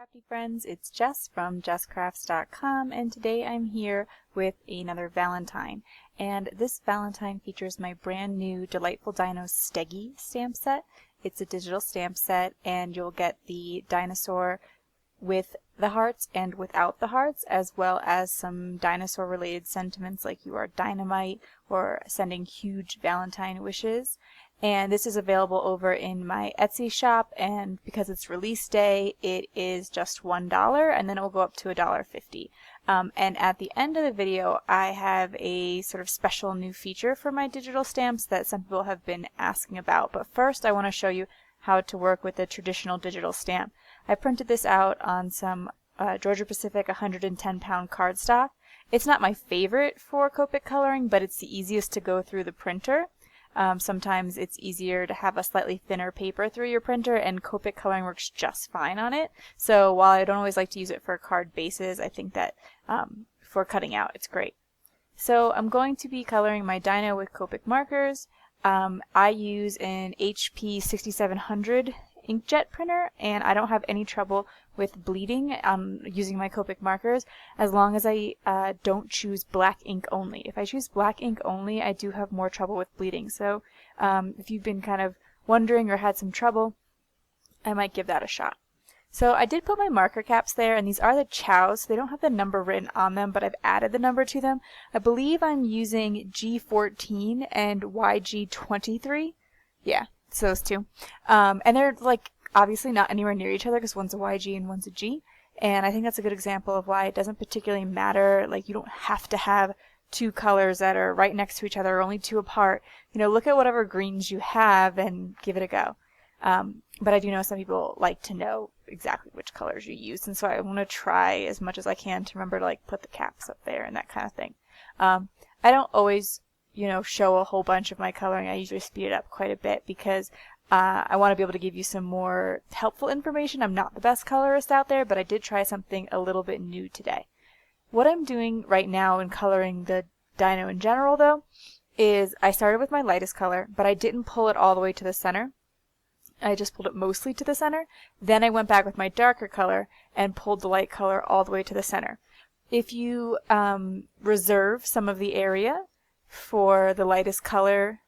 crafty friends, it's Jess from jesscrafts.com, and today I'm here with another Valentine. And this Valentine features my brand new Delightful Dinos Steggy stamp set. It's a digital stamp set, and you'll get the dinosaur with the hearts and without the hearts, as well as some dinosaur related sentiments like you are dynamite or sending huge Valentine wishes. And this is available over in my Etsy shop, and because it's release day, it is just $1, and then it will go up to $1.50. And at the end of the video, I have a sort of special new feature for my digital stamps that some people have been asking about. But first, I want to show you how to work with a traditional digital stamp. I printed this out on some Georgia Pacific 110-pound cardstock. It's not my favorite for Copic coloring, but it's the easiest to go through the printer. Sometimes it's easier to have a slightly thinner paper through your printer, and Copic coloring works just fine on it. So while I don't always like to use it for card bases, I think that for cutting out it's great. So I'm going to be coloring my dino with Copic markers. I use an HP 6700 inkjet printer, and I don't have any trouble with bleeding using my Copic markers as long as I don't choose black ink only. If I choose black ink only, I do have more trouble with bleeding. So if you've been kind of wondering or had some trouble, I might give that a shot. So I did put my marker caps there, and these are the Chows. So they don't have the number written on them, but I've added the number to them. I believe I'm using G14 and YG23. Yeah, it's those two. And they're like obviously not anywhere near each other because one's a YG and one's a G. And I think that's a good example of why it doesn't particularly matter. Like, you don't have to have two colors that are right next to each other or only two apart. You know, look at whatever greens you have and give it a go. But I do know some people like to know exactly which colors you use, and so I want to try as much as I can to remember to like put the caps up there and that kind of thing. I don't always, you know, show a whole bunch of my coloring. I usually speed it up quite a bit because I want to be able to give you some more helpful information. I'm not the best colorist out there, but I did try something a little bit new today. What I'm doing right now in coloring the dino in general, though, is I started with my lightest color, but I didn't pull it all the way to the center. I just pulled it mostly to the center. Then I went back with my darker color and pulled the light color all the way to the center. If you reserve some of the area for the lightest color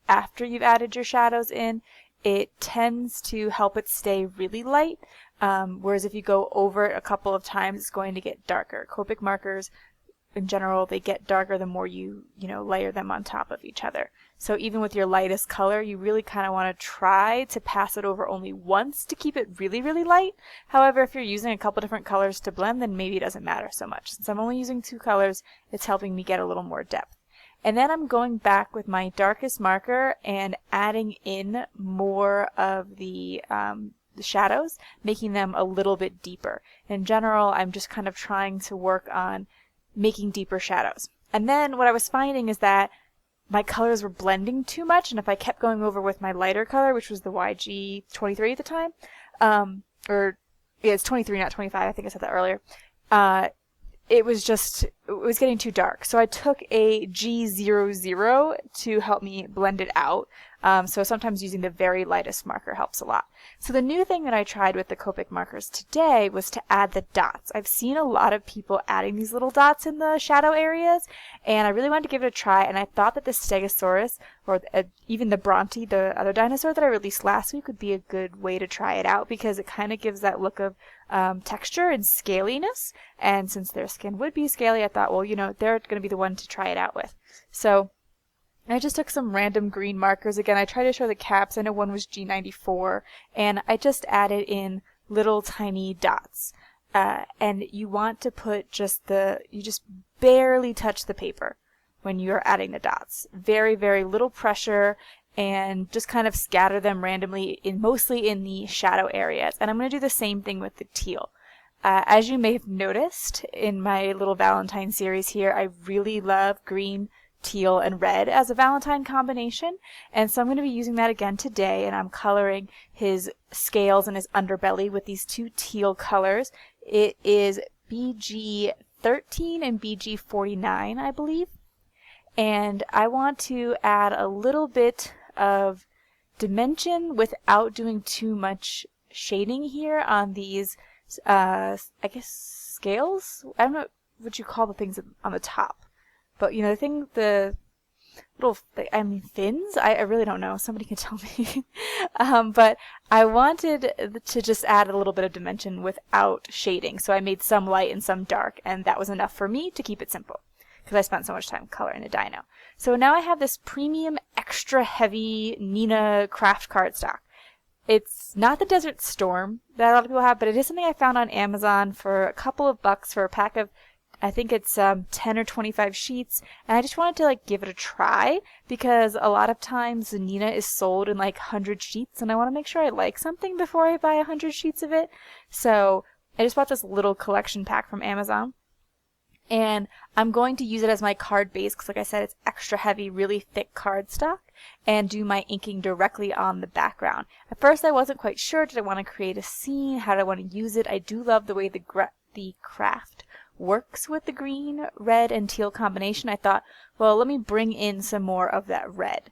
after you've added your shadows in, it tends to help it stay really light, whereas if you go over it a couple of times, it's going to get darker. Copic markers, in general, they get darker the more you layer them on top of each other. So even with your lightest color, you really kind of want to try to pass it over only once to keep it really, really light. However, if you're using a couple different colors to blend, then maybe it doesn't matter so much. Since I'm only using two colors, it's helping me get a little more depth. And then I'm going back with my darkest marker and adding in more of the shadows, making them a little bit deeper. In general, I'm just kind of trying to work on making deeper shadows. And then what I was finding is that my colors were blending too much, and if I kept going over with my lighter color, which was the YG23 at the time, it's 23, not 25, I think I said that earlier, it was getting too dark. So I took a G00 to help me blend it out. So sometimes using the very lightest marker helps a lot. So the new thing that I tried with the Copic markers today was to add the dots. I've seen a lot of people adding these little dots in the shadow areas, and I really wanted to give it a try, and I thought that the Stegosaurus, or even the Bronte, the other dinosaur that I released last week, would be a good way to try it out because it kind of gives that look of texture and scaliness, and since their skin would be scaly, I thought, well, you know, they're going to be the one to try it out with. So I just took some random green markers. Again, I tried to show the caps. I know one was G94, and I just added in little tiny dots. And you want to put you just barely touch the paper when you're adding the dots. Very, very little pressure, and just kind of scatter them randomly, mostly in the shadow areas. And I'm going to do the same thing with the teal. As you may have noticed in my little Valentine series here, I really love green, teal, and red as a Valentine combination, and so I'm going to be using that again today, and I'm coloring his scales and his underbelly with these two teal colors. It is BG13 and BG49, I believe, and I want to add a little bit of dimension without doing too much shading here on these I guess scales? I don't know what you call the things on the top. But, you know, the little, I mean, fins? I really don't know. Somebody can tell me. But I wanted to just add a little bit of dimension without shading. So I made some light and some dark, and that was enough for me to keep it simple, because I spent so much time coloring a dino. So now I have this premium, extra heavy Neenah craft cardstock. It's not the Desert Storm that a lot of people have, but it is something I found on Amazon for a couple of bucks for a pack of, I think it's 10 or 25 sheets, and I just wanted to like give it a try, because a lot of times the Neenah is sold in like 100 sheets, and I want to make sure I like something before I buy 100 sheets of it. So I just bought this little collection pack from Amazon. And I'm going to use it as my card base because, like I said, it's extra heavy, really thick cardstock, and do my inking directly on the background. At first I wasn't quite sure, did I want to create a scene, how did I want to use it? I do love the way the craft works with the green, red, and teal combination. I thought, well, let me bring in some more of that red.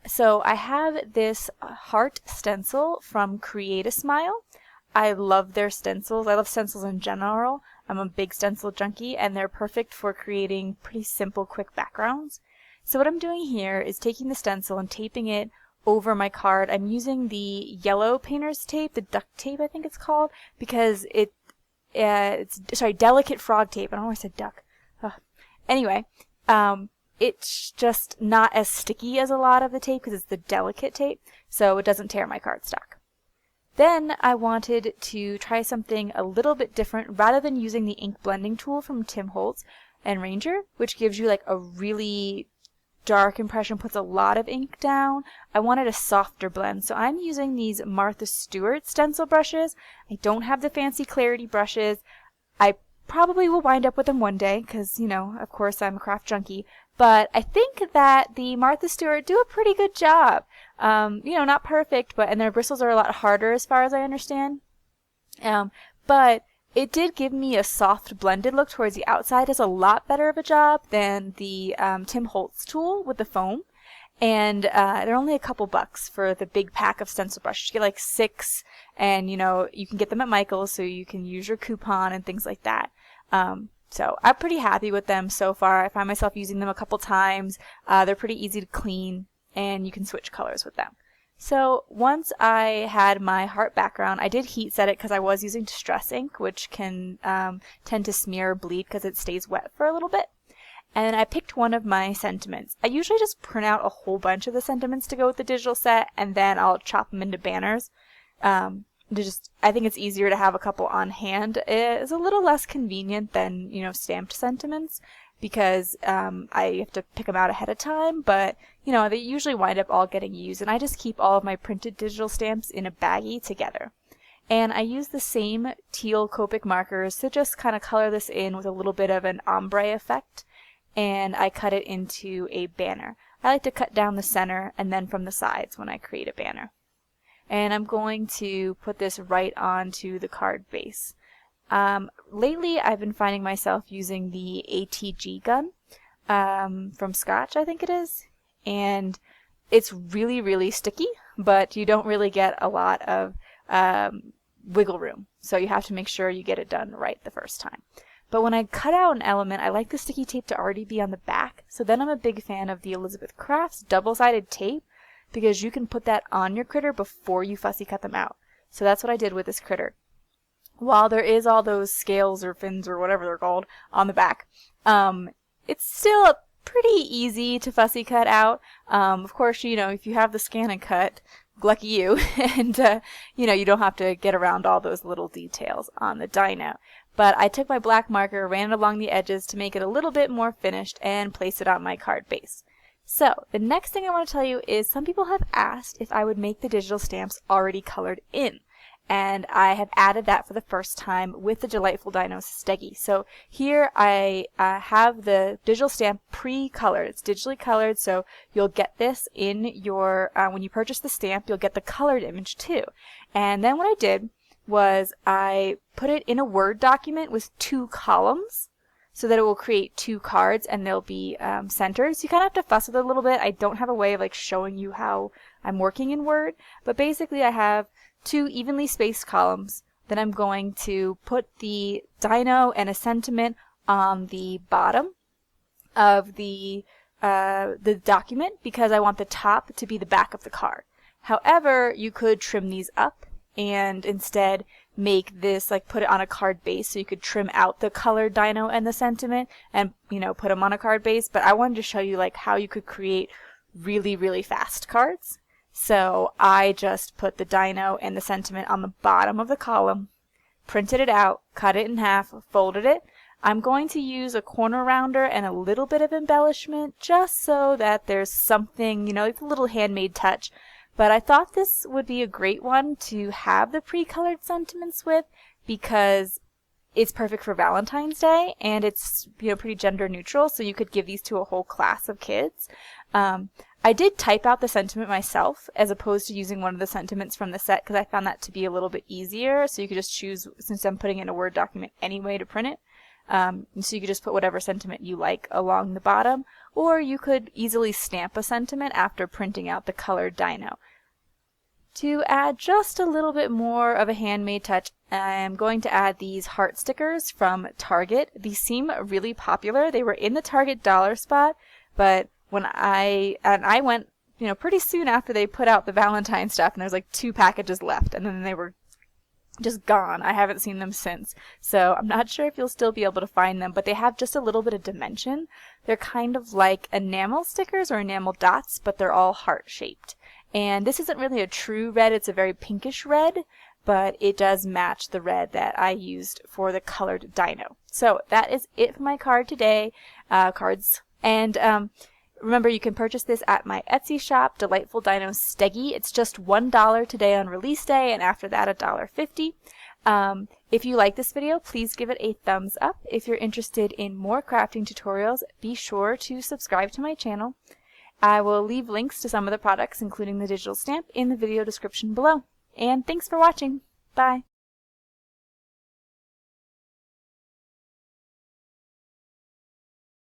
So I have this heart stencil from Create a Smile. I love their stencils. I love stencils in general. I'm a big stencil junkie, and they're perfect for creating pretty simple, quick backgrounds. So what I'm doing here is taking the stencil and taping it over my card. I'm using the yellow painter's tape, the duct tape I think it's called, because it's delicate frog tape. I don't know why I said duck. Ugh. Anyway, it's just not as sticky as a lot of the tape because it's the delicate tape, so it doesn't tear my cardstock. Then I wanted to try something a little bit different. Rather than using the ink blending tool from Tim Holtz and Ranger, which gives you like a really dark impression, puts a lot of ink down, I wanted a softer blend. So I'm using these Martha Stewart stencil brushes. I don't have the fancy clarity brushes. I probably will wind up with them one day because, you know, of course I'm a craft junkie. But I think that the Martha Stewart do a pretty good job. You know, not perfect, and their bristles are a lot harder as far as I understand. But it did give me a soft blended look towards the outside. It does a lot better of a job than the Tim Holtz tool with the foam. And they're only a couple bucks for the big pack of stencil brushes. You get like 6, and you know, you can get them at Michael's, so you can use your coupon and things like that. So I'm pretty happy with them so far. I find myself using them a couple times. They're pretty easy to clean, and you can switch colors with them. So once I had my heart background, I did heat set it because I was using distress ink, which can tend to smear or bleed because it stays wet for a little bit. And I picked one of my sentiments. I usually just print out a whole bunch of the sentiments to go with the digital set, and then I'll chop them into banners. I think it's easier to have a couple on hand. It's a little less convenient than, you know, stamped sentiments because I have to pick them out ahead of time, but you know, they usually wind up all getting used, and I just keep all of my printed digital stamps in a baggie together. And I use the same teal Copic markers to just kind of color this in with a little bit of an ombre effect, and I cut it into a banner. I like to cut down the center and then from the sides when I create a banner. And I'm going to put this right onto the card base. Lately, I've been finding myself using the ATG gun from Scotch, I think it is. And it's really, really sticky, but you don't really get a lot of wiggle room. So you have to make sure you get it done right the first time. But when I cut out an element, I like the sticky tape to already be on the back. So then I'm a big fan of the Elizabeth Crafts double-sided tape, because you can put that on your critter before you fussy cut them out. So that's what I did with this critter. While there is all those scales or fins or whatever they're called on the back, it's still pretty easy to fussy cut out. Of course, you know, if you have the scan and cut, lucky you, and you know, you don't have to get around all those little details on the dino. But I took my black marker, ran it along the edges to make it a little bit more finished, and placed it on my card base. So, the next thing I want to tell you is some people have asked if I would make the digital stamps already colored in. And I have added that for the first time with the Delightful Dinos Steggy. So here I have the digital stamp pre-colored. It's digitally colored, so you'll get this in your, when you purchase the stamp, you'll get the colored image too. And then what I did was I put it in a Word document with 2 columns, so that it will create 2 cards and they'll be centered. So you kind of have to fuss with it a little bit. I don't have a way of like showing you how I'm working in Word, but basically I have 2 evenly spaced columns Then I'm going to put the dino and a sentiment on the bottom of the document because I want the top to be the back of the card. However, you could trim these up and instead make this, like, put it on a card base, so you could trim out the colored dino and the sentiment and, you know, put them on a card base. But I wanted to show you like how you could create really, really fast cards. So I just put the dino and the sentiment on the bottom of the column, printed it out, cut it in half, folded it. I'm going to use a corner rounder and a little bit of embellishment just so that there's something, you know, like a little handmade touch. But I thought this would be a great one to have the pre-colored sentiments with because it's perfect for Valentine's Day and it's, you know, pretty gender neutral, so you could give these to a whole class of kids. I did type out the sentiment myself as opposed to using one of the sentiments from the set because I found that to be a little bit easier, so you could just choose, since I'm putting it in a Word document anyway to print it. So you could just put whatever sentiment you like along the bottom, or you could easily stamp a sentiment after printing out the colored dino. To add just a little bit more of a handmade touch, I'm going to add these heart stickers from Target. These seem really popular. They were in the Target dollar spot, but when I went, you know, pretty soon after they put out the Valentine stuff, and there was like 2 packages left, and then they were just gone. I haven't seen them since, so I'm not sure if you'll still be able to find them, but they have just a little bit of dimension. They're kind of like enamel stickers or enamel dots, but they're all heart-shaped. And this isn't really a true red, it's a very pinkish red, but it does match the red that I used for the colored dino. So that is it for my card today, cards. And remember, you can purchase this at my Etsy shop, Delightful Dino Steggy. It's just $1 today on release day, and after that $1.50. If you like this video, please give it a thumbs up. If you're interested in more crafting tutorials, be sure to subscribe to my channel. I will leave links to some of the products, including the digital stamp, in the video description below. And thanks for watching. Bye.